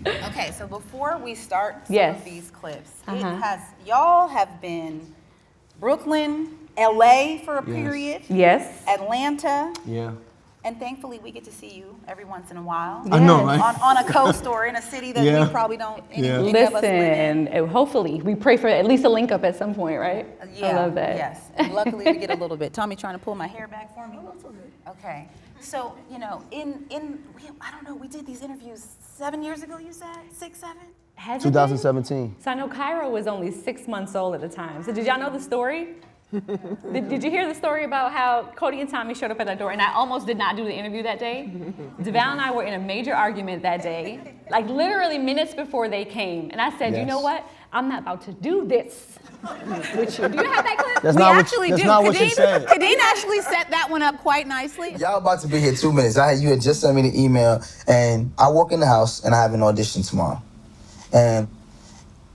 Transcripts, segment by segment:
Okay, so before we start some Yes. of these clips, y'all have been Brooklyn, LA for a period, Yes. Atlanta, Yeah. and thankfully we get to see you every once in a while. I know, right? On a coast or in a city that we probably don't any of us live in. Listen, hopefully we pray for at least a link up at some point, right? Yeah, I love that. Yes. And luckily we get a little bit. Tommy trying to pull my hair back for me. Okay. So, you know, I don't know, we did these interviews 7 years ago, you said? 6, 7? Has it been? 2017. So I know Cairo was only 6 months old at the time. So did y'all know the story? Did you hear the story about how Cody and Tommy showed up at that door, and I almost did not do the interview that day? Devale and I were in a major argument that day, like literally minutes before they came. And I said, you know what? I'm not about to do this with you. Do you have that clip? That's not what you said. Khadeen actually set that one up quite nicely. Y'all about to be here 2 minutes. You had just sent me the email, and I walk in the house, and I have an audition tomorrow. And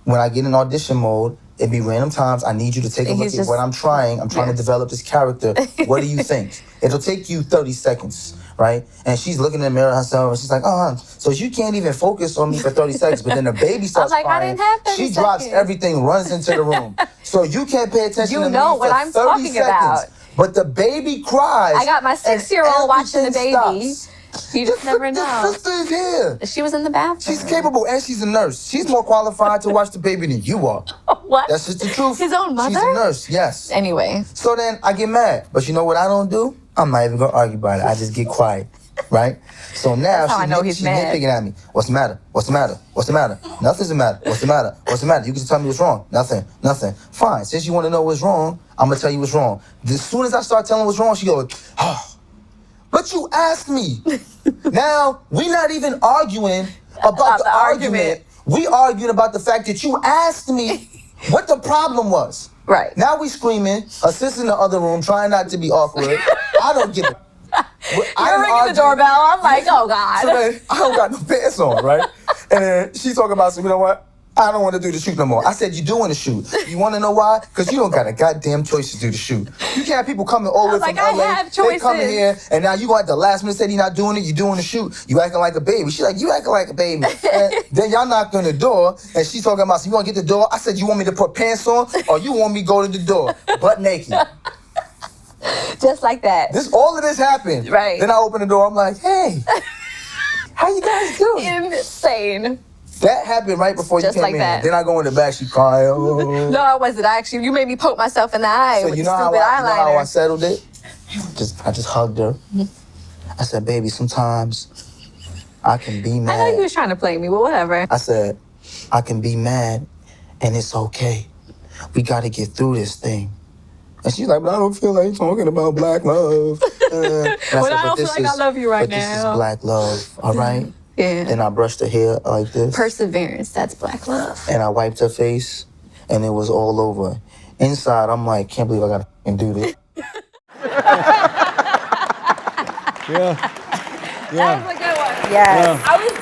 when I get in audition mode, it'd be random times. I need you to take a look at what I'm trying. I'm trying to develop this character. What do you think? It'll take you 30 seconds, right? And she's looking in the mirror herself, and she's like, so you can't even focus on me for 30 seconds. But then the baby starts crying. I didn't have 30 she drops seconds. everything, runs into the room. So you can't pay attention to me know for what I'm 30 talking seconds. about. But the baby cries. I got my 6-year-old watching the baby. Stops. You just never know. Your sister is here. She was in the bathroom. She's capable, and she's a nurse. She's more qualified to watch the baby than you are. What? That's just the truth. His own mother? She's a nurse, yes. Anyway. So then I get mad. But you know what I don't do? I'm not even going to argue about it. I just get quiet, right? So now how I know he's she's mad. nitpicking at me. What's the matter? What's the matter? What's the matter? Nothing's the matter. What's the matter? What's the matter? You can tell me what's wrong. Nothing. Fine. Since you want to know what's wrong, I'm going to tell you what's wrong. As soon as I start telling what's wrong, she goes, but you asked me. Now, we're not even arguing about the argument. We arguing about the fact that you asked me what the problem was. Right. Now we screaming, a sister in the other room, trying not to be awkward. I don't get it. You're ringing the doorbell. I'm like, oh, God. So then, I don't got no pants on, right? And then she talking about, so you know what? I don't want to do the shoot no more. I said, you doing the shoot. You want to know why? Because you don't got a goddamn choice to do the shoot. You can't have people coming all the way from LA. have They coming choices. here, and now you going at the last minute say you're not doing it, you doing the shoot. You acting like a baby. She's like, you acting like a baby. And then y'all knock on the door, and she's talking about, so you want to get the door? I said, you want me to put pants on, or you want me to go to the door, butt naked? Just like that. All of this happened. Right. Then I open the door, I'm like, hey, how you guys doing? Insane. That happened right before Just you came like in. that. Then I go in the back, she crying. Oh. No, I wasn't actually. You made me poke myself in the eye So with you the know stupid how I eyeliner. settled it? I just hugged her. I said, baby, sometimes I can be mad. I know you was trying to play me, but whatever. I said, I can be mad, and it's okay. We got to get through this thing. And she's like, but I don't feel like talking about black love. But I don't feel like I love you right But this is now. black love, all right? Yeah. Then I brushed her hair like this. Perseverance, that's black love. And I wiped her face, and it was all over. Inside, I'm like, can't believe I gotta f***ing do this. That was a good one. Yes. I was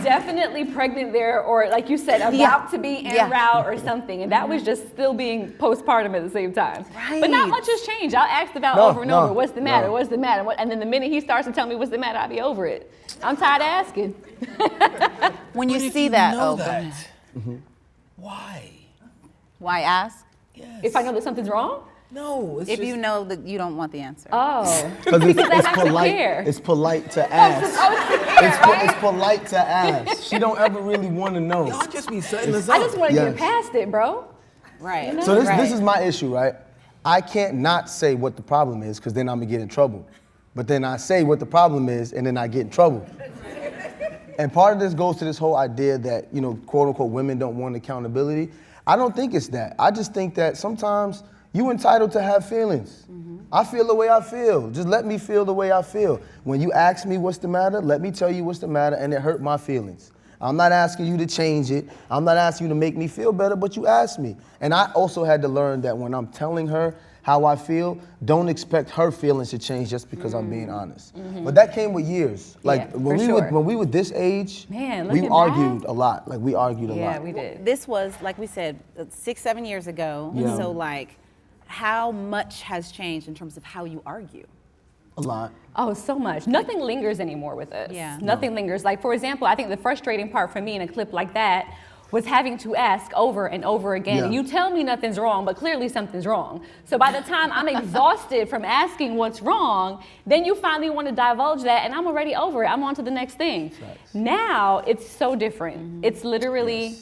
definitely pregnant there, or like you said, about to be en route or something, and that was just still being postpartum at the same time. Right. But not much has changed. I'll ask about over and over, what's the matter, what's the matter? And then the minute he starts to tell me what's the matter, I'll be over it. I'm tired of asking. When you see that, go ahead. Why? Why ask? Yes. If I know that something's wrong? No, it's If just, you know that you don't want the answer. Oh. Because I have to polite. care. It's polite to ask. It's polite to ask. She don't ever really want to know. y'all just be setting us up. I just want to Yes. get past it, bro. Right. So this is my issue, right? I can't not say what the problem is because then I'm gonna get in trouble. But then I say what the problem is and then I get in trouble. And part of this goes to this whole idea that, you know, quote unquote, women don't want accountability. I don't think it's that. I just think that sometimes you entitled to have feelings. I feel the way I feel. Just let me feel the way I feel. When you ask me what's the matter, let me tell you what's the matter, and it hurt my feelings. I'm not asking you to change it. I'm not asking you to make me feel better, but you asked me. And I also had to learn that when I'm telling her how I feel, don't expect her feelings to change just because I'm being honest. But that came with years. Like Yeah, when we were this age, Man, look we at argued a lot. Like we argued a Yeah, lot. we did. This was, like we said, 6-7 years ago. Yeah. So like, how much has changed in terms of how you argue? A lot. Oh, so much. Nothing lingers anymore with us. Yeah. Nothing lingers. Like, for example, I think the frustrating part for me in a clip like that was having to ask over and over again. Yeah. And you tell me nothing's wrong, but clearly something's wrong. So by the time I'm exhausted from asking what's wrong, then you finally want to divulge that, and I'm already over it. I'm on to the next thing. Facts. Now, it's so different. It's literally,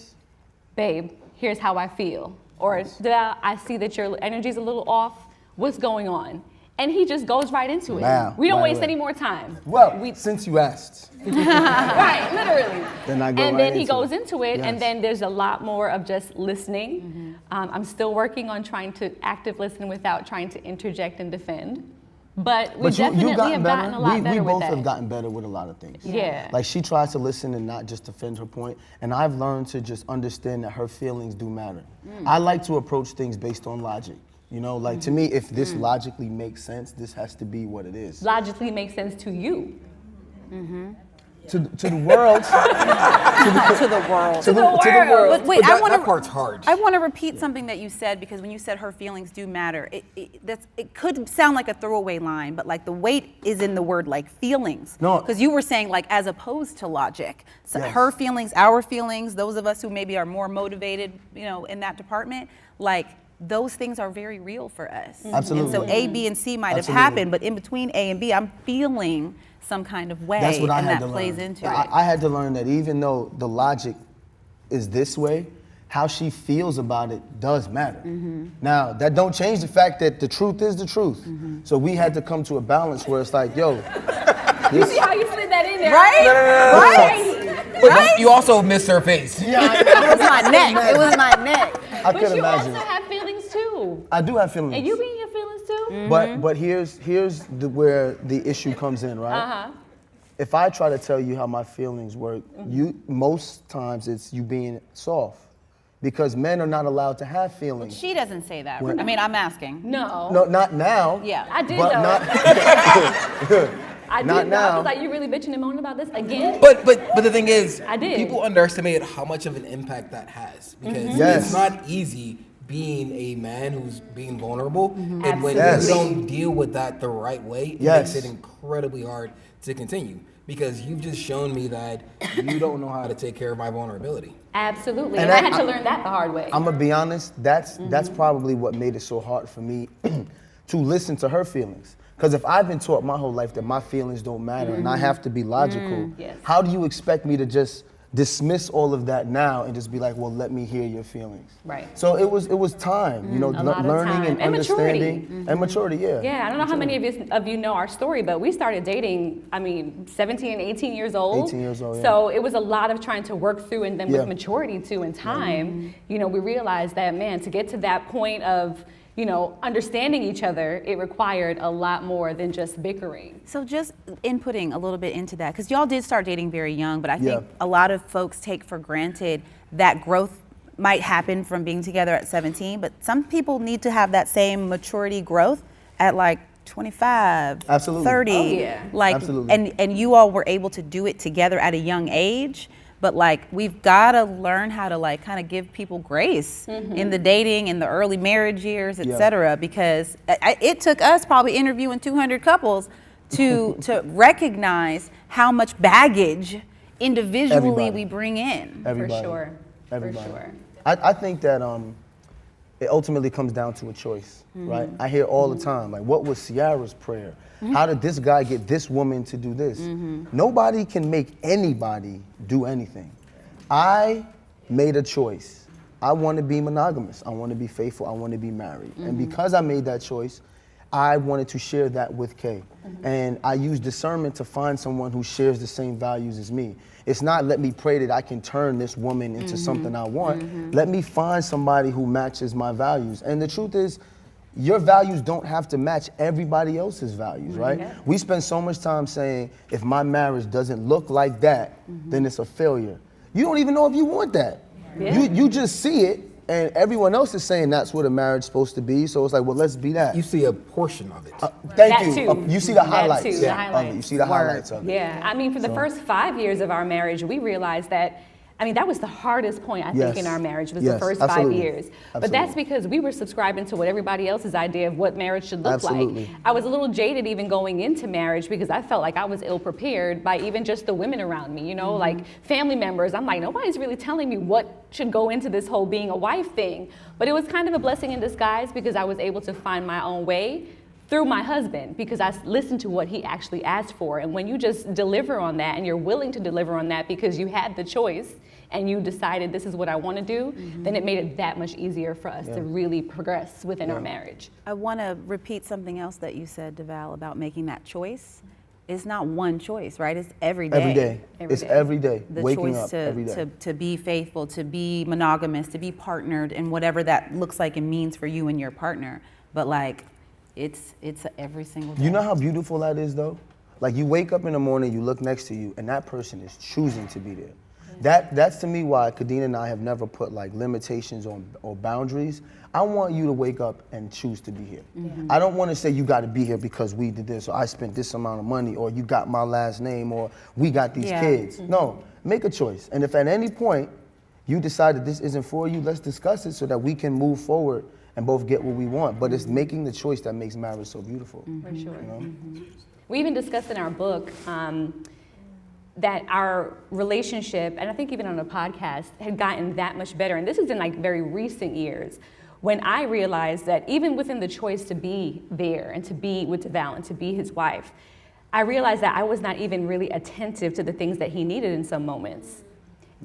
babe, here's how I feel. Or, I see that your energy's a little off. What's going on? And he just goes right into it. Wow. We don't Right waste away. any more time. Well, since you asked. Right, literally. Then I go and right then he into goes it. into it, and Yes. then there's a lot more of just listening. I'm still working on trying to active listen without trying to interject and defend. But we definitely have gotten a lot better we with both that. have gotten better with a lot of things. Yeah. Like she tries to listen and not just defend her point, and I've learned to just understand that her feelings do matter. I like to approach things based on logic. You know, like to me, if this logically makes sense, this has to be what it is. Logically makes sense to you. To the world. To the world. To the world. But wait, But that part's hard. I want to repeat something that you said, because when you said her feelings do matter, it could sound like a throwaway line, but like the weight is in the word like feelings. No. Because you were saying like as opposed to logic. So Yes. her feelings, our feelings, those of us who maybe are more motivated, you know, in that department, like those things are very real for us. Absolutely. And so A, B, and C might have Absolutely. happened, but in between A and B, I'm feeling some kind of way, That's what I and had that to plays learn. into I, it. I had to learn that even though the logic is this way, how she feels about it does matter. Now, that don't change the fact that the truth is the truth. So we had to come to a balance where it's like, yo, You see how you slid that in there? Right? But you also missed her face. It was my neck. It was my neck. I But could you imagine. also have feelings too. I do have feelings. And you be in your feelings too? But here's where the issue comes in, right? If I try to tell you how my feelings work, most times it's you being soft, because men are not allowed to have feelings. She doesn't say that. When- I mean, I'm asking. No. No, not now. Yeah. I did But though. not. I not did though. I now. was like, you really bitching and moaning about this again? But the thing is, I did. people underestimate how much of an impact that has, because Yes. it's not easy being a man who's being vulnerable, and when Yes. you don't deal with that the right way, it Yes. makes it incredibly hard to continue. Because you've just shown me that you don't know how to take care of my vulnerability. Absolutely. And And I that- had to learn that the hard way. I'm gonna be honest. That's probably what made it so hard for me to listen to her feelings. Because if I've been taught my whole life that my feelings don't matter and I have to be logical, Yes. how do you expect me to just dismiss all of that now and just be like, well, let me hear your feelings? Right. So it was time, you know, A lot of learning time. and And maturity. understanding and maturity. Yeah. Yeah, I don't know how many of you know our story, but we started dating, 17 and 18 years old. 18 years old, yeah. So it was a lot of trying to work through, and then Yeah. with maturity too and time, you know, we realized that, man, to get to that point of, you know, understanding each other, it required a lot more than just bickering. So just inputting a little bit into that, because y'all did start dating very young, but I think Yeah. a lot of folks take for granted that growth might happen from being together at 17, but some people need to have that same maturity growth at like 25, Absolutely. 30. Oh, yeah. Like, Absolutely. and you all were able to do it together at a young age. But like, we've got to learn how to like kind of give people grace in the dating, in the early marriage years, et Yeah. cetera, because it took us probably interviewing 200 couples to recognize how much baggage individually Everybody. we bring in. Everybody. For sure. Everybody. For sure. I think that it ultimately comes down to a choice, right? I hear all the time, like, what was Ciara's prayer? How did this guy get this woman to do this? Nobody can make anybody do anything. I made a choice. I want to be monogamous. I want to be faithful. I want to be married. And because I made that choice, I wanted to share that with Kay. And I used discernment to find someone who shares the same values as me. It's not let me pray that I can turn this woman into something I want. Let me find somebody who matches my values. And the truth is, your values don't have to match everybody else's values, right? Yeah. We spend so much time saying, if my marriage doesn't look like that, then it's a failure. You don't even know if you want that. Yeah. You just see it, and everyone else is saying that's what a marriage is supposed to be, so it's like, well, let's be that. You see a portion of it. Thank That you. too. You see the That highlights. too, the of it. highlights. You see the highlights of it. Yeah, I mean, for the first 5 years of our marriage, we realized that I mean, that was the hardest point, I think, in our marriage, was the first absolutely. 5 years. But Absolutely. that's because we were subscribing to what everybody else's idea of what marriage should look Absolutely. like. I was a little jaded even going into marriage because I felt like I was ill-prepared by even just the women around me, you know, like family members. I'm like, nobody's really telling me what should go into this whole being a wife thing. But it was kind of a blessing in disguise because I was able to find my own way through my husband, because I listened to what he actually asked for. And when you just deliver on that and you're willing to deliver on that because you had the choice and you decided this is what I want to do, then it made it that much easier for us to really progress within our marriage. I want to repeat something else that you said, Devale, about making that choice. It's not one choice, right? It's every day. Every day. It's every day. The Waking choice up to, every day. to be faithful, to be monogamous, to be partnered, and whatever that looks like and means for you and your partner. But like, it's every single day. You know how beautiful that is, though? Like, you wake up in the morning, you look next to you, and that person is choosing to be there. That's to me why Khadeen and I have never put like limitations on or boundaries. I want you to wake up and choose to be here. I don't want to say you got to be here because we did this, or I spent this amount of money, or you got my last name, or we got these kids. No, make a choice. And if at any point you decide that this isn't for you, let's discuss it so that we can move forward and both get what we want. But it's making the choice that makes marriage so beautiful. For sure. You know? We even discussed in our book that our relationship, and I think even on a podcast, had gotten that much better. And this is in like very recent years, when I realized that even within the choice to be there and to be with Devale and to be his wife, I realized that I was not even really attentive to the things that he needed in some moments.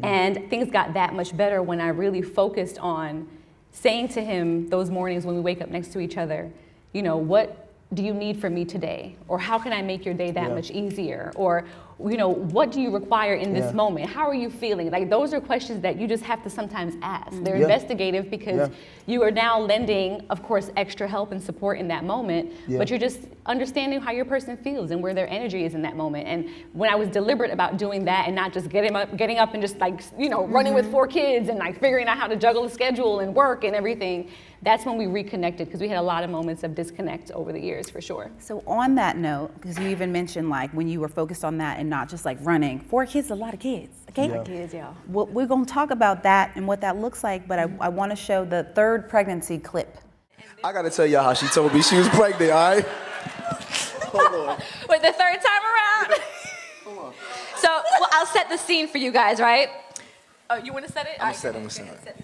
And things got that much better when I really focused on saying to him those mornings when we wake up next to each other, you know, what do you need from me today? Or how can I make your day that much easier? Or, you know, what do you require in this moment? How are you feeling? Like, those are questions that you just have to sometimes ask. They're investigative because you are now lending, of course, extra help and support in that moment, but you're just understanding how your person feels and where their energy is in that moment. And when I was deliberate about doing that and not just getting up and just like, you know, running with 4 kids and like figuring out how to juggle the schedule and work and everything, that's when we reconnected, because we had a lot of moments of disconnect over the years, for sure. So on that note, because you even mentioned like when you were focused on that and not just like running, 4 kids is a lot of kids, okay? Kids, yeah. Well, we're gonna talk about that and what that looks like, but I wanna show the 3rd pregnancy clip. I gotta tell y'all how she told me she was pregnant, all right? Hold on. Wait, the 3rd time around? So, well, I'll set the scene for you guys, right? Oh, you want to set it? I'm gonna set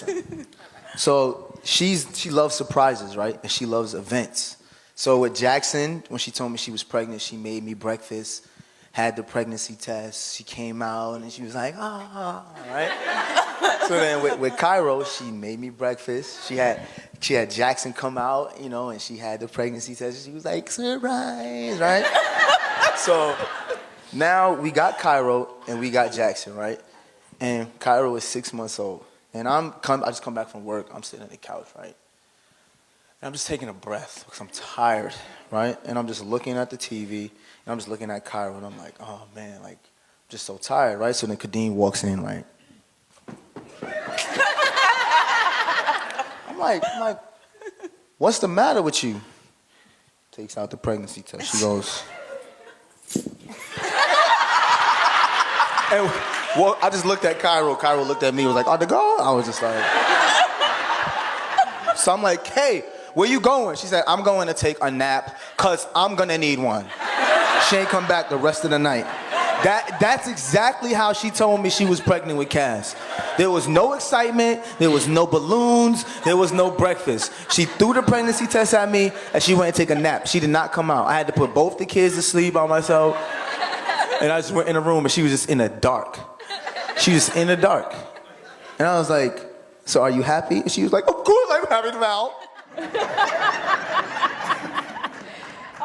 it. So she loves surprises, right? And she loves events. So with Jackson, when she told me she was pregnant, she made me breakfast, had the pregnancy test. She came out and she was like, right? So then with Cairo, she made me breakfast. She had Jackson come out, you know, and she had the pregnancy test. She was like, surprise, right? So now we got Cairo and we got Jackson, right? And Cairo is 6 months old. And I just come back from work. I'm sitting on the couch, right? And I'm just taking a breath because I'm tired, right? And I'm just looking at the TV, and I'm just looking at Cairo, and I'm like, oh man, like, I'm just so tired, right? So then Khadeen walks in, right? I'm like, what's the matter with you? Takes out the pregnancy test. She goes, and well, I just looked at Cairo. Cairo looked at me, was like, oh, the girl? I was just like, so I'm like, hey, where you going? She said, I'm going to take a nap because I'm going to need one. She ain't come back the rest of the night. That's exactly how she told me she was pregnant with Cass. There was no excitement, there was no balloons, there was no breakfast. She threw the pregnancy test at me and she went to take a nap. She did not come out. I had to put both the kids to sleep by myself. And I just went in a room and she was just in the dark. She was in the dark. And I was like, so are you happy? And she was like, of course I'm happy, Val.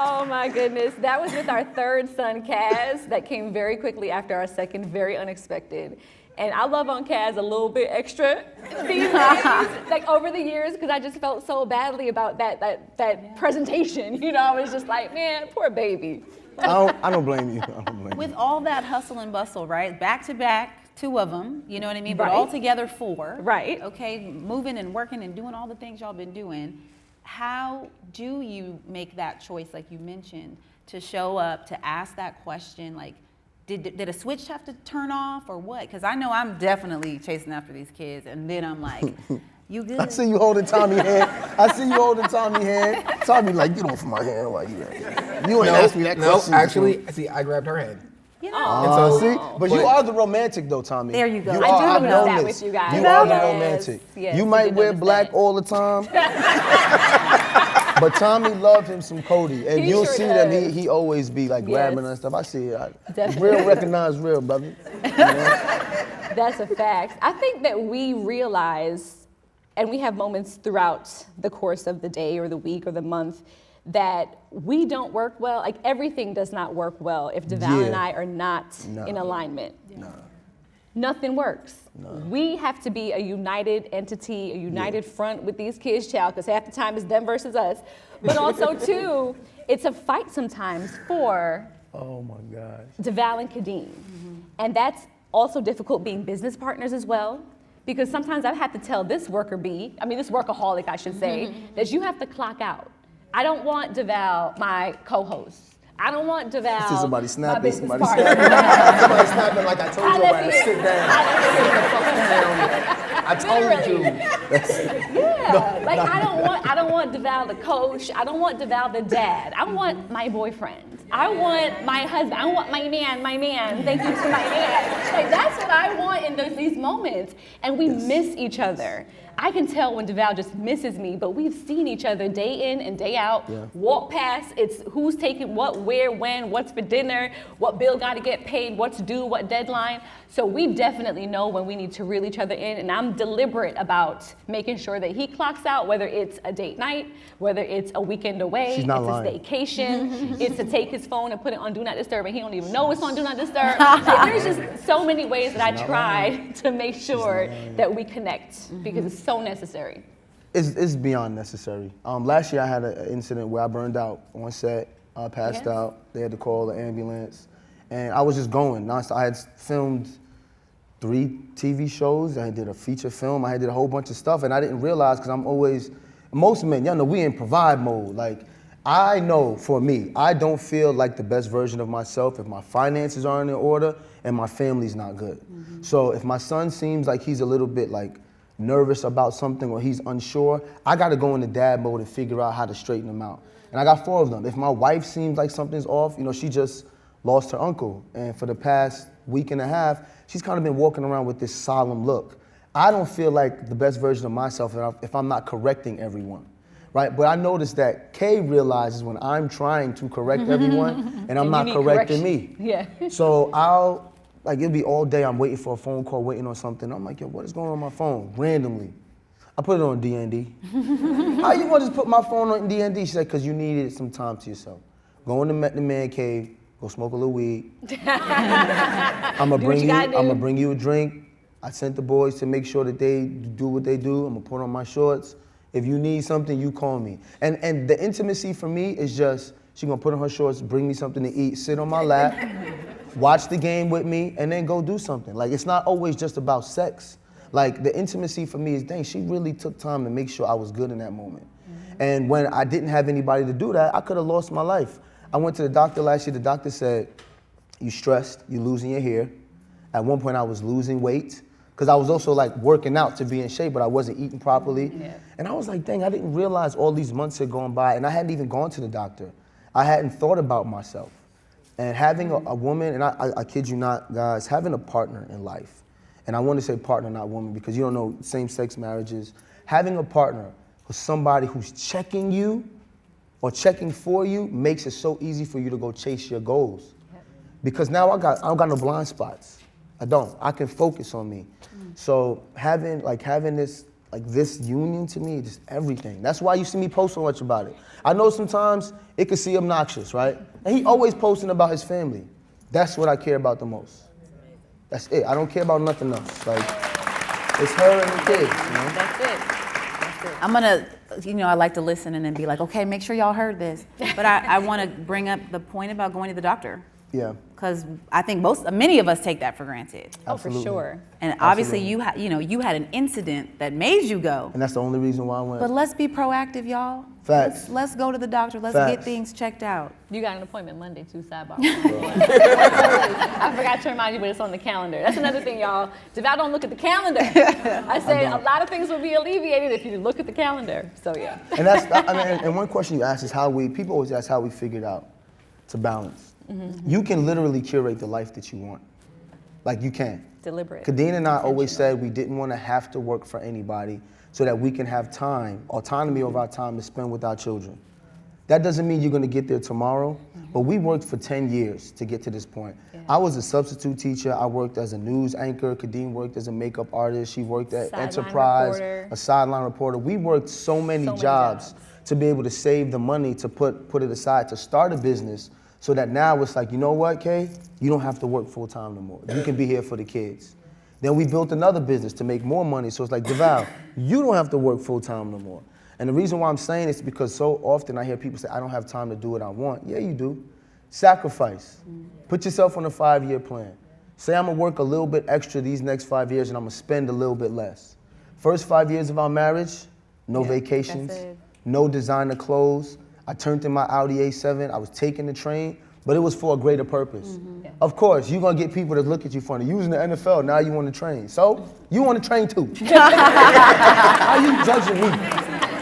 Oh my goodness. That was with our 3rd son, Kaz, that came very quickly after our 2nd, very unexpected. And I love on Kaz a little bit extra these days, like over the years, because I just felt so badly about that presentation. You know, I was just like, man, poor baby. I don't blame you. I don't blame you. With all that hustle and bustle, right? Back to back, 2 of them, you know what I mean? But Right. all together 4. Right. Okay, moving and working and doing all the things y'all been doing. How do you make that choice, like you mentioned, to show up, to ask that question, like, did a switch have to turn off or what? Because I know I'm definitely chasing after these kids, and then I'm like, you good? I see you holding Tommy hand. Tommy like, get off my hand while you at it. You ain't asked me that question. No, actually, see, I grabbed her hand. You know, And so, See, but you are the romantic though, Tommy. There you go. You I are, do I've notice known that this. with you guys. You are the Yes, romantic. yes, You I might did wear notice black that. all the time, but Tommy loved him some Cody, and He you'll sure see that does. he always be like grabbing her and stuff. I see it. Definitely. Real recognize real, brother. You know? That's a fact. I think that we realize, and we have moments throughout the course of the day or the week or the month, that we don't work well. Like everything does not work well if Devale and I are not in alignment. Nothing works. We have to be a united entity, a united front with these kids, child, because half the time it's them versus us. But also, too, it's a fight sometimes for Oh my gosh. Devale and Khadeen. And that's also difficult being business partners as well. Because sometimes I've had to tell this this workaholic, I should say, that you have to clock out. I don't want Devale, my co-host. I don't want Devale, See somebody my snapping, business somebody partner. Somebody snapping like I told you about to sit down. I told you. Yeah, like I don't want Devale the coach. I don't want Devale the dad. I want my boyfriend. I want my husband. I want my man. Thank you to my man. Like that's what I want in these moments. And we miss each other. I can tell when Devale just misses me, but we've seen each other day in and day out, walk past, it's who's taking what, where, when, what's for dinner, what bill got to get paid, what's due, what deadline. So we definitely know when we need to reel each other in, and I'm deliberate about making sure that he clocks out, whether it's a date night, whether it's a weekend away, She's not it's lying. a staycation, it's to take his phone and put it on Do Not Disturb, and he don't even know it's on Do Not Disturb. Like, there's just so many ways that I try to make sure that we connect, because it's so necessary. It's beyond necessary. Last year I had an incident where I burned out on set, passed out. They had to call the ambulance, and I was just going nonstop. I had filmed 3 TV shows. I did a feature film. I did a whole bunch of stuff, and I didn't realize, because I'm always, most men, y'all know we in provide mode. Like, I know for me, I don't feel like the best version of myself if my finances aren't in order and my family's not good. So if my son seems like he's a little bit like nervous about something or he's unsure, I gotta go into dad mode and figure out how to straighten him out. And I got 4 of them. If my wife seems like something's off, she just lost her uncle. And for the past week and a half, she's kind of been walking around with this solemn look. I don't feel like the best version of myself if I'm not correcting everyone, right? But I noticed that Kay realizes when I'm trying to correct everyone and I'm not correcting me. Yeah. So it'll be all day I'm waiting for a phone call, waiting on something. I'm like, yo, what is going on my phone? Randomly. I put it on D&D. How you gonna just put my phone on D&D? She said, because you needed some time to yourself. Go in the man cave, go smoke a little weed. I'm gonna bring you a drink. I sent the boys to make sure that they do what they do. I'm gonna put on my shorts. If you need something, you call me. And the intimacy for me is just, she gonna put on her shorts, bring me something to eat, sit on my lap, watch the game with me, and then go do something. Like, it's not always just about sex. Like, the intimacy for me is, dang, she really took time to make sure I was good in that moment. And when I didn't have anybody to do that, I could have lost my life. I went to the doctor last year. The doctor said, you stressed, you're losing your hair. At one point I was losing weight, because I was also like working out to be in shape, but I wasn't eating properly. And I was like, dang, I didn't realize all these months had gone by, and I hadn't even gone to the doctor. I hadn't thought about myself. And having a woman, and I kid you not, guys, having a partner in life, and I want to say partner, not woman, because you don't know same-sex marriages, having a partner who's somebody who's checking you or checking for you makes it so easy for you to go chase your goals. Because now I don't got no blind spots. I don't. I can focus on me. So having this union to me, just everything. That's why you see me post so much about it. I know sometimes it could seem obnoxious, right? And he always posting about his family. That's what I care about the most. That's it. I don't care about nothing else. Like, it's her and the kids, That's it. I'm gonna, I like to listen and then be like, okay, make sure y'all heard this. But I want to bring up the point about going to the doctor. Yeah. Because I think many of us take that for granted. Oh, for sure. And obviously you had an incident that made you go. And that's the only reason why I went. But let's be proactive, y'all. Facts. Let's go to the doctor. Let's Facts. get things checked out. You got an appointment Monday too, sidebar. I forgot to remind you, but it's on the calendar. That's another thing, y'all. Devale don't look at the calendar. I said a lot of things will be alleviated if you look at the calendar. So yeah. And and one question you ask is people always ask how we figured out to balance. Mm-hmm. You can literally curate the life that you want. Like you can. Deliberate. Khadeen and I always said we didn't want to have to work for anybody so that we can have time, autonomy over our time to spend with our children. That doesn't mean you're going to get there tomorrow, but we worked for 10 years to get to this point. Yeah. I was a substitute teacher. I worked as a news anchor. Khadeen worked as a makeup artist. She worked at Enterprise, a sideline reporter. We worked so many jobs to be able to save the money to put it aside to start a business so that now it's like, you know what, Kay? You don't have to work full time no more. You can be here for the kids. Then we built another business to make more money. So it's like, Devale, you don't have to work full time no more. And the reason why I'm saying this is because so often I hear people say, I don't have time to do what I want. Yeah, you do. Sacrifice. Put yourself on a 5-year plan. Say I'm gonna work a little bit extra these next 5 years and I'm gonna spend a little bit less. First 5 years of our marriage, no vacations, no designer clothes. I turned in my Audi A7, I was taking the train, but it was for a greater purpose. Mm-hmm. Yeah. Of course, you're gonna get people that look at you funny. You was in the NFL, now you want to train. So, you want to train too. How you judging me?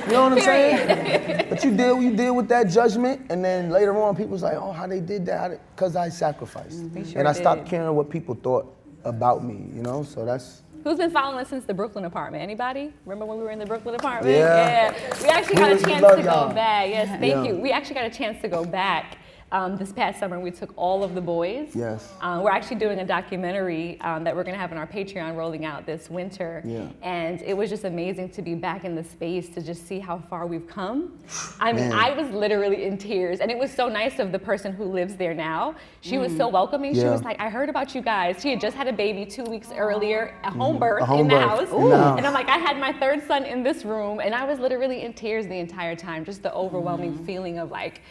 You know what I'm saying? But you deal with that judgment, and then later on, people's like, oh, how they did that? Because I sacrificed. And I stopped caring what people thought about me, you know? So that's... Who's been following us since the Brooklyn apartment? Anybody? Remember when we were in the Brooklyn apartment? Yeah. We actually got a chance to go back. Yes, thank you. We actually got a chance to go back this past summer. We took all of the boys. Yes. We're actually doing a documentary that we're going to have on our Patreon rolling out this winter. Yeah. And it was just amazing to be back in the space to just see how far we've come. I mean, I was literally in tears. And it was so nice of the person who lives there now. She was so welcoming. She was like, I heard about you guys. She had just had a baby 2 weeks earlier, a home birth in the house. And I'm like, I had my third son in this room. And I was literally in tears the entire time. Just the overwhelming feeling of like,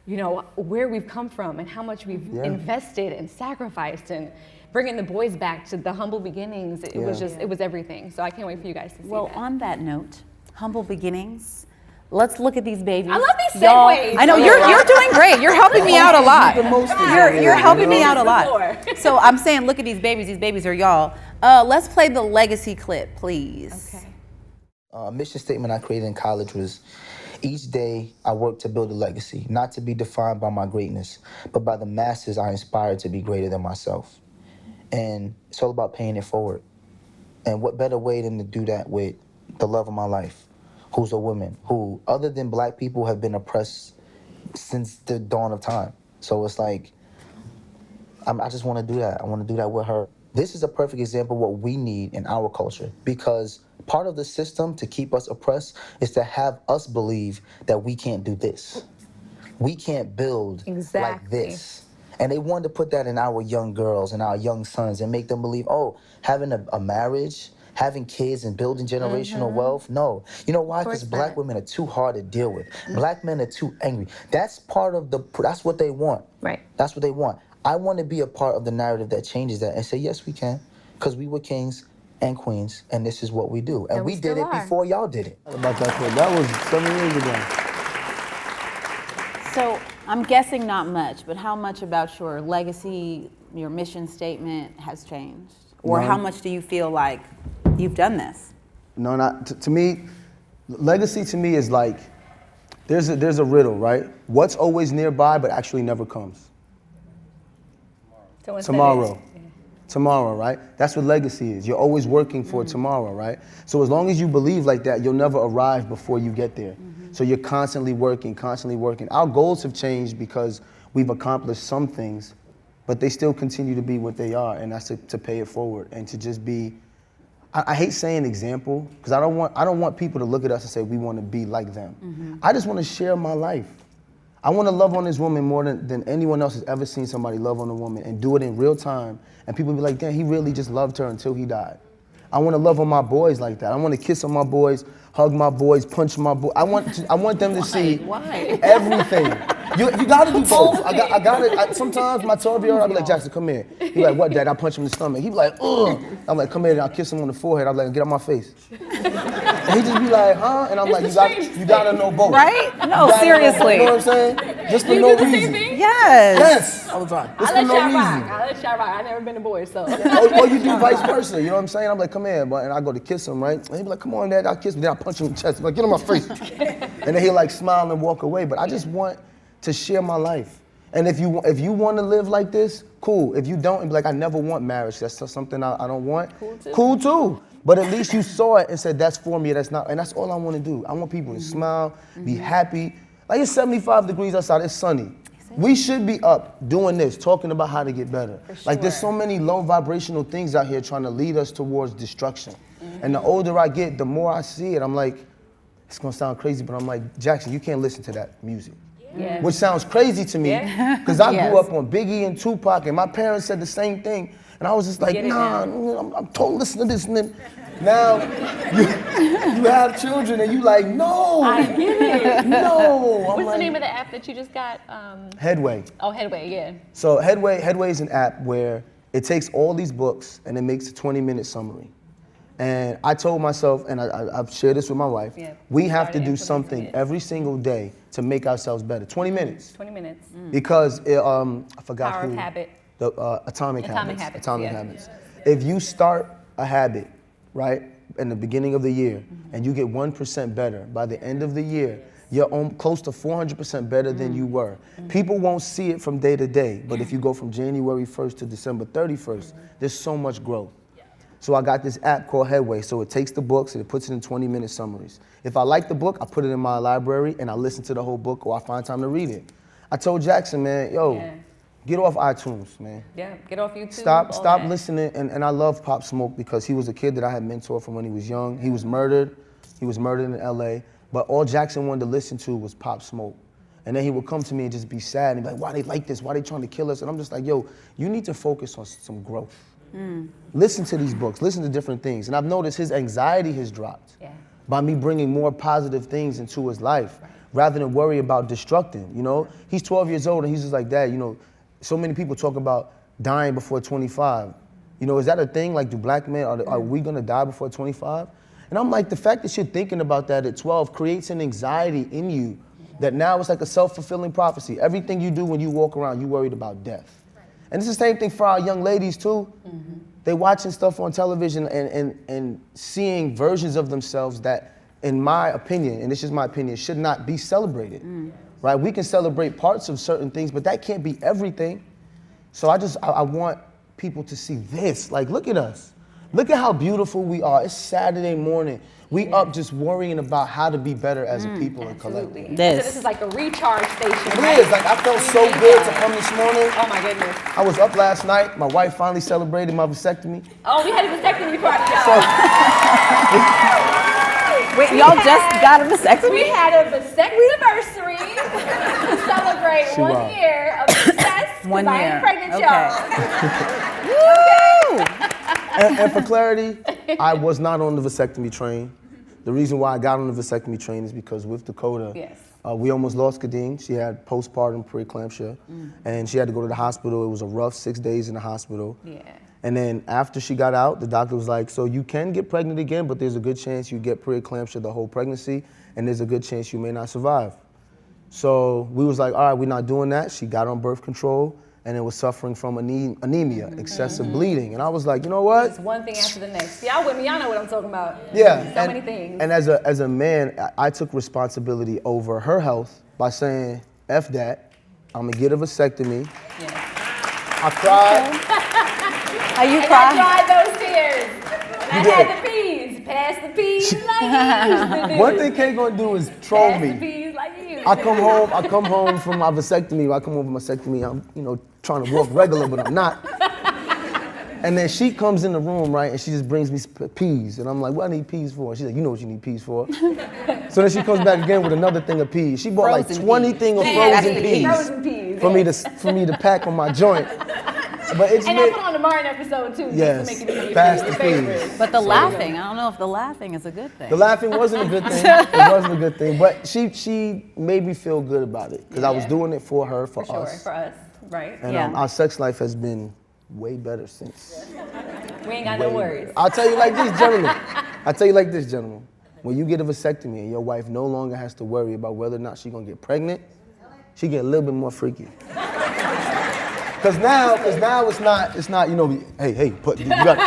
you know, where we've come from and how much we've invested and sacrificed and bringing the boys back to the humble beginnings. It was just, it was everything. So I can't wait for you guys to see that. Well, on that note, humble beginnings, let's look at these babies. I love these segues. I know, you're doing great. You're helping me out a lot. You're helping me out a lot. So I'm saying, look at these babies. These babies are y'all. Let's play the legacy clip, please. Okay. Mission statement I created in college was, each day I work to build a legacy, not to be defined by my greatness, but by the masses I inspire to be greater than myself. And it's all about paying it forward. And what better way than to do that with the love of my life, who's a woman, who, other than black people, have been oppressed since the dawn of time. So it's like, I just want to do that. I want to do that with her. This is a perfect example of what we need in our culture, because part of the system to keep us oppressed is to have us believe that we can't do this. We can't build like this. And they wanted to put that in our young girls and our young sons and make them believe, oh, having a marriage, having kids and building generational wealth. No. You know why? Because black women are too hard to deal with. Black men are too angry. That's part of that's what they want. Right. That's what they want. I want to be a part of the narrative that changes that and say, yes, we can, because we were kings and queens, and this is what we do. And we did it before y'all did it. About that was 7 years ago. So I'm guessing not much, but how much about your legacy, your mission statement has changed? Or how much do you feel like you've done this? No, not to me. Legacy to me is like, there's a riddle, right? What's always nearby but actually never comes? Tomorrow. Tomorrow, right? That's what legacy is. You're always working for tomorrow, right? So as long as you believe like that, you'll never arrive before you get there. So you're constantly working, constantly working. Our goals have changed because we've accomplished some things, but they still continue to be what they are, and that's to pay it forward and to just be. I hate saying example because I don't want people to look at us and say we want to be like them. I just want to share my life. I want to love on this woman more than anyone else has ever seen somebody love on a woman and do it in real time. And people be like, damn, he really just loved her until he died. I want to love on my boys like that. I want to kiss on my boys, hug my boys, punch my boys. I want them to see everything. You gotta do both. I gotta. Sometimes my 12-year-old, I'll be like, Jackson, come here. He like, what, Dad? I punch him in the stomach. He be like, ugh. I'm like, come here, and I'll kiss him on the forehead. I'm like, get out my face. And he just be like, huh? And I'm like, you gotta know both. Right? No, seriously. You know what I'm saying? Just for no reason. Yes. All the time. I let y'all rock. I let y'all rock. I never been a boy, so. Or you do vice versa. You know what I'm saying? I'm like, come here, and I go to kiss him, right? And he be like, come on, Dad, I'll kiss me. Then I punch him in the chest. I'm like, get on my face. And then he'll like smile and walk away. But I just want to share my life. And if you want to live like this, cool. If you don't, and be like, I never want marriage. That's something I don't want. Cool too. But at least you saw it and said, that's for me, that's not. And that's all I want to do. I want people to smile, be happy. Like it's 75 degrees outside, it's sunny. We should be up doing this, talking about how to get better. Like there's so many low vibrational things out here trying to lead us towards destruction. And the older I get, the more I see it, I'm like, it's gonna sound crazy, but I'm like, Jackson, you can't listen to that music. Yeah. Which sounds crazy to me, because I grew up on Biggie and Tupac, and my parents said the same thing. And I was just like, nah, I'm told listen to this. And then now you have children and you like, no. I get it. No. What's the name of the app that you just got? Headway. Oh, Headway, yeah. So Headway is an app where it takes all these books and it makes a 20-minute summary. And I told myself, and I've shared this with my wife, we have to do something every single day to make ourselves better. 20 minutes. 20 minutes. Because I forgot Power who. of Habit. The Atomic Habits. Atomic Habits. If you start a habit, right, in the beginning of the year, and you get 1% better, by the end of the year, you're close to 400% better than you were. People won't see it from day to day, but if you go from January 1st to December 31st, there's so much growth. So I got this app called Headway. So it takes the books and it puts it in 20-minute summaries. If I like the book, I put it in my library and I listen to the whole book or I find time to read it. I told Jackson, man, get off iTunes, man. Yeah, get off YouTube. Stop listening. And I love Pop Smoke because he was a kid that I had mentored from when he was young. He was murdered. He was murdered in LA. But all Jackson wanted to listen to was Pop Smoke. And then he would come to me and just be sad and be like, why they like this? Why they trying to kill us? And I'm just like, yo, you need to focus on some growth. Listen to these books, listen to different things. And I've noticed his anxiety has dropped by me bringing more positive things into his life rather than worry about destructing, you know? He's 12 years old and he's just like, Dad, you know, so many people talk about dying before 25. You know, is that a thing? Like, do black men, are we gonna die before 25? And I'm like, the fact that you're thinking about that at 12 creates an anxiety in you that now it's like a self-fulfilling prophecy. Everything you do when you walk around, you worried about death. And it's the same thing for our young ladies too. They watching stuff on television and seeing versions of themselves that, in my opinion, and this is my opinion, should not be celebrated, right? We can celebrate parts of certain things, but that can't be everything. So I want people to see this. Like, look at us. Look at how beautiful we are. It's Saturday morning. We up just worrying about how to be better as a people and collective. So this is like a recharge station. It is. Like, I felt so good to come this morning. Oh my goodness. I was up last night. My wife finally celebrated my vasectomy. Oh, we had a vasectomy party, y'all. Wait, y'all just got a vasectomy? We had a vasectomy anniversary to celebrate 1 year of success. 1 year. I ain't pregnant, Woo! And for clarity, I was not on the vasectomy train. The reason why I got on the vasectomy train is because with Dakota, we almost lost Khadeen. She had postpartum preeclampsia, and she had to go to the hospital. It was a rough 6 days in the hospital. And then after she got out, the doctor was like, so you can get pregnant again, but there's a good chance you get preeclampsia the whole pregnancy, and there's a good chance you may not survive. So we was like, all right, we're not doing that. She got on birth control, and it was suffering from anemia, excessive bleeding. And I was like, you know what? It's one thing after the next. Y'all with me, y'all know what I'm talking about. Yeah. So many things. And as a man, I took responsibility over her health by saying, F that, I'm gonna get a vasectomy. I cried. How you and cry? I cried those tears. And I had the peas. Pass the peas like you used to do. One thing Kay gonna do is troll Pass me. the peas like you used to I come home from my vasectomy. I come home from my vasectomy. I'm, trying to walk regular, but I'm not. And then she comes in the room, right, and she just brings me peas. And I'm like, what I need peas for? And she's like, you know what you need peas for. So then she comes back again with another thing of peas. She bought like 20 things of frozen peas. Frozen peas. For me to pack on my joint. But it's and I put on the Martin episode too, Yes, just to make it fast your and favorite. furious. But the laughing, I don't know if the laughing is a good thing. The laughing wasn't a good thing. It wasn't a good thing. But she made me feel good about it because I was doing it for her, for Sure, us. for us, right? And Yeah. our sex life has been way better since. We ain't got no worries. I'll tell you like this, gentlemen. When you get a vasectomy and your wife no longer has to worry about whether or not she's gonna get pregnant, she get a little bit more freaky. Cause now it's not, hey, put, you got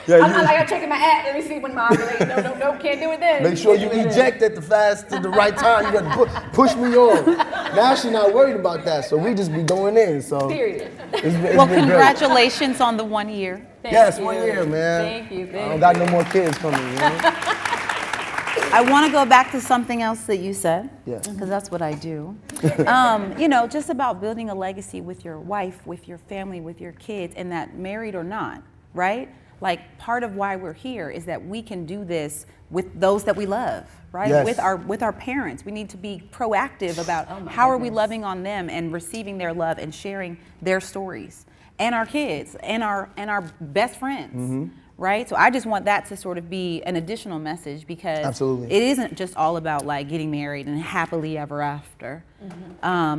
yeah, I'm like, I'm checking my app. Let me see when my ovulate. No, can't do it then. make sure you eject at the right time. You got to push me on. Now she's not worried about that, so we just be going in. So Period. it's Well, been great. congratulations on the 1 year. Yes, you. 1 year, man. Thank you. I don't got no more kids coming. I want to go back to something else that you said, Yes. because that's what I do. Just about building a legacy with your wife, with your family, with your kids, and that married or not, right? Like part of why we're here is that we can do this with those that we love, right? Yes. With our parents. We need to be proactive about how are we loving on them and receiving their love and sharing their stories, and our kids and our best friends. Right? So I just want that to sort of be an additional message because Absolutely. it isn't just all about like getting married and happily ever after,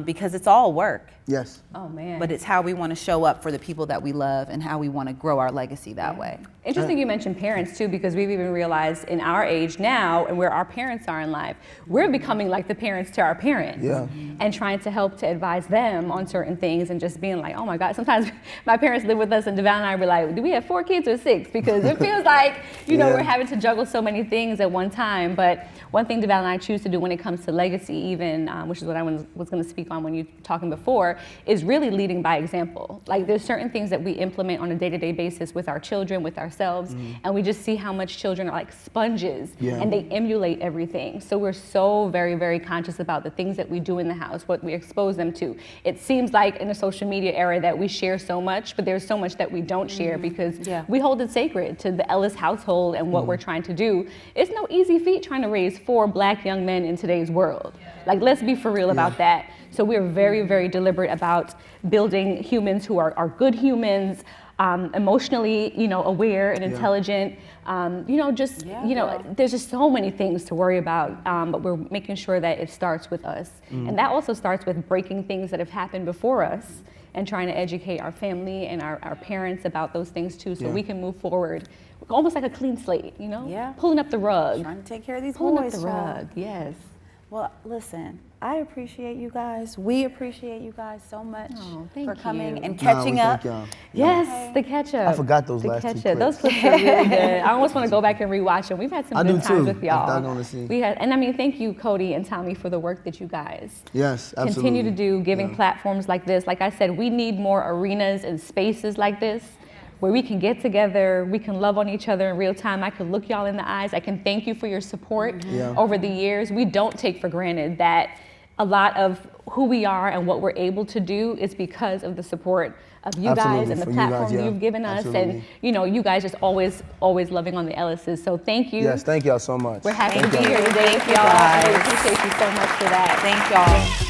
because it's all work. Yes. Oh man. But it's how we want to show up for the people that we love and how we want to grow our legacy that way. Interesting you mentioned parents too, because we've even realized in our age now and where our parents are in life, we're becoming like the parents to our parents. Yeah. And trying to help to advise them on certain things and just being like, oh my God, sometimes my parents live with us and Devale and I were like, do we have 4 kids or 6? Because it feels like, Yeah. we're having to juggle so many things at one time. But one thing Devale and I choose to do when it comes to legacy even, which is what I was going to speak on when you were talking before, is really leading by example. Like there's certain things that we implement on a day-to-day basis with our children, with ourselves, and we just see how much children are like sponges and they emulate everything. So we're so very, very conscious about the things that we do in the house, what we expose them to. It seems like in the social media era that we share so much, but there's so much that we don't share because we hold it sacred to the Ellis household and what we're trying to do. It's no easy feat trying to raise 4 black young men in today's world. Like, let's be for real about that. So we're very, very deliberate about building humans who are good humans, emotionally, aware and intelligent. There's just so many things to worry about, but we're making sure that it starts with us. And that also starts with breaking things that have happened before us and trying to educate our family and our parents about those things too, so we can move forward. Almost like a clean slate, Yeah. Pulling up the rug. Trying to take care of these Pulling boys. up the child. rug, yes. Well, listen, I appreciate you guys. We appreciate you guys so much thank for coming you. and catching we up. thank y'all. Yes, the ketchup. I forgot those the last 2 ketchup. Those clips. clips are really good. I almost want to go back and rewatch them. We've had some I good do times too. with y'all. I'm gonna see. Thank you, Cody and Tommy, for the work that you guys Yes, absolutely. continue to do, giving platforms like this. Like I said, we need more arenas and spaces like this where we can get together, we can love on each other in real time. I can look y'all in the eyes. I can thank you for your support over the years. We don't take for granted that a lot of who we are and what we're able to do is because of the support of you guys and the for you guys, platform yeah. you've given us. Absolutely. And you guys just always loving on the Ellises. So thank you. Yes, thank y'all so much. We're happy to Thank be y'all. here today. Thank you, Y'all, I guys. really appreciate you so much for that. Thank y'all.